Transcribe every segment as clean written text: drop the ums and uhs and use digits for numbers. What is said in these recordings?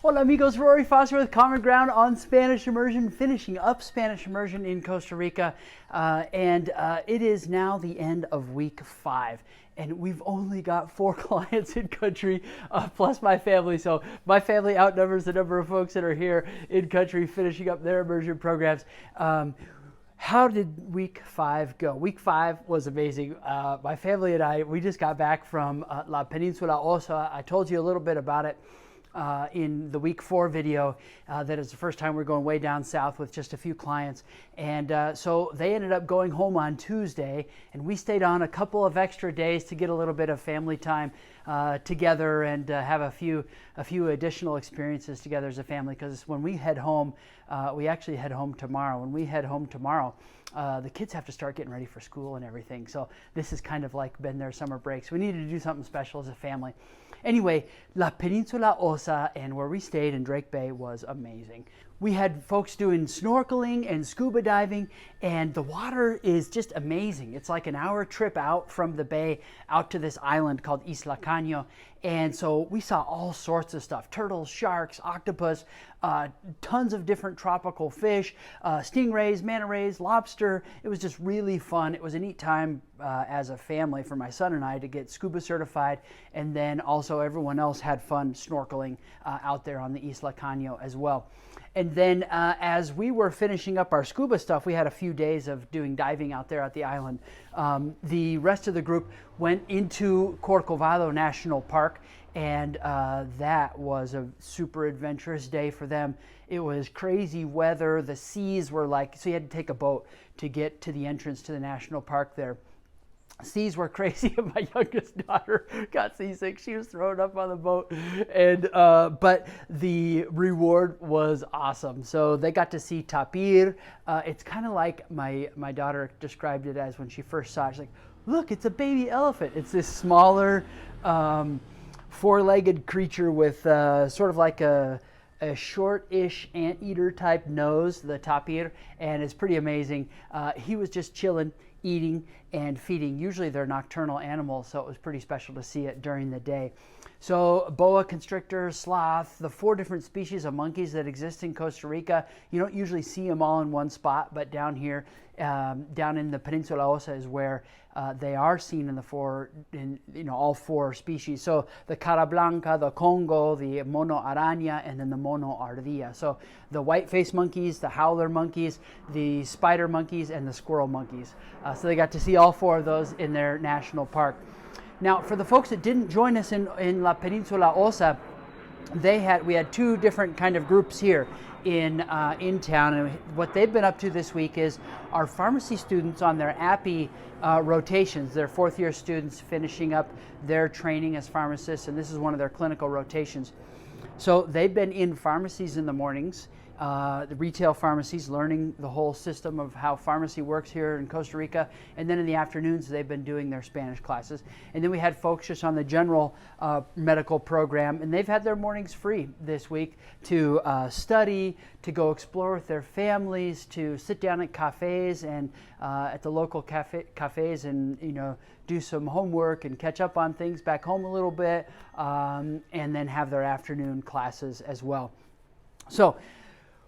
Hola amigos, Rory Foster with Common Ground on Spanish Immersion, finishing up Spanish Immersion in Costa Rica. It is now the end of week 5. And we've only got 4 clients in country, plus my family. So my family outnumbers the number of folks that are here in country finishing up their immersion programs. How did week 5 go? Week 5 was amazing. My family and I, we just got back from La Peninsula Osa. I told you a little bit about it in the week 4 video. That is the first time we're going way down south with just a few clients. And so they ended up going home on Tuesday, and we stayed on a couple of extra days to get a little bit of family time together and have a few additional experiences together as a family. Because when we head home, we actually head home tomorrow. When we head home tomorrow, the kids have to start getting ready for school and everything. So this is kind of like been their summer break. So we needed to do something special as a family. Anyway, La Peninsula Osa and where we stayed in Drake Bay was amazing. We had folks doing snorkeling and scuba diving, and the water is just amazing. It's like an hour trip out from the bay out to this island called Isla Caño. And so we saw all sorts of stuff: turtles, sharks, octopus, tons of different tropical fish, stingrays, manta rays, lobster. It was just really fun. It was a neat time as a family for my son and I to get scuba certified, and then also everyone else had fun snorkeling out there on the Isla Caño as well. And then as we were finishing up our scuba stuff, we had a few days of doing diving out there at the island. The rest of the group went into Corcovado National Park, and that was a super adventurous day for them. It was crazy weather. The seas were like, so you had to take a boat to get to the entrance to the national park there. Seas were crazy. My youngest daughter got seasick. She was thrown up on the boat, and but the reward was awesome. So they got to see tapir. It's kind of like my daughter described it as when she first saw it. She's like, "Look, it's a baby elephant." It's this smaller, 4-legged creature with sort of like a short-ish anteater type nose, the tapir, and it's pretty amazing. He was just chilling, eating and feeding. Usually they're nocturnal animals, so it was pretty special to see it during the day. So boa constrictor, sloth, the 4 different species of monkeys that exist in Costa Rica. You don't usually see them all in one spot, but down here, down in the Peninsula Osa is where they are seen in all 4 species. So the cara blanca, the congo, the mono araña, and then the mono ardilla. So the white-faced monkeys, the howler monkeys, the spider monkeys, and the squirrel monkeys. So they got to see all 4 of those in their national park. Now, for the folks that didn't join us in La Peninsula Osa, we had 2 different kind of groups here in town, and what they've been up to this week is our pharmacy students on their APPE rotations. They're 4th-year students finishing up their training as pharmacists, and this is one of their clinical rotations. So they've been in pharmacies in the mornings, the retail pharmacies, learning the whole system of how pharmacy works here in Costa Rica, and then in the afternoons they've been doing their Spanish classes. And then we had folks just on the general medical program, and they've had their mornings free this week to study, to go explore with their families, to sit down at cafes and at the local cafes and do some homework and catch up on things back home a little bit, and then have their afternoon classes as well. So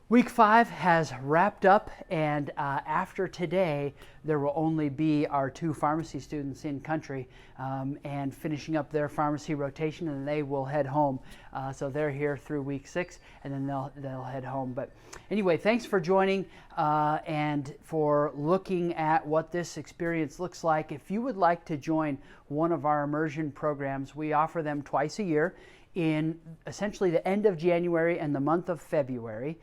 week 5 has wrapped up, and after today, there will only be our 2 pharmacy students in country and finishing up their pharmacy rotation, and they will head home. So they're here through week 6, and then they'll head home. But anyway, thanks for joining and for looking at what this experience looks like. If you would like to join one of our immersion programs, we offer them twice a year in essentially the end of January and the month of February.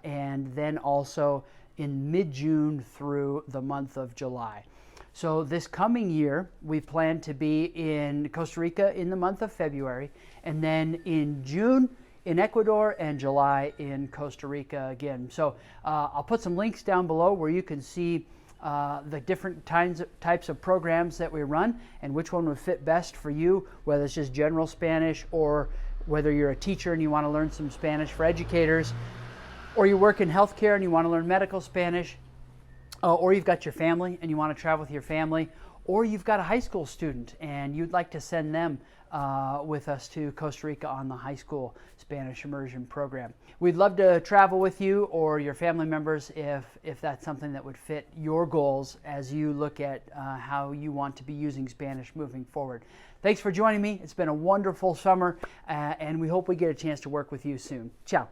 And then also in mid-June through the month of July. So this coming year, we plan to be in Costa Rica in the month of February, and then in June in Ecuador, and July in Costa Rica again. So I'll put some links down below where you can see the different types of programs that we run and which one would fit best for you, whether it's just general Spanish or whether you're a teacher and you want to learn some Spanish for educators, or you work in healthcare and you want to learn medical Spanish, or you've got your family and you want to travel with your family, or you've got a high school student and you'd like to send them with us to Costa Rica on the high school Spanish immersion program. We'd love to travel with you or your family members if that's something that would fit your goals as you look at how you want to be using Spanish moving forward. Thanks for joining me. It's been a wonderful summer, and we hope we get a chance to work with you soon. Ciao.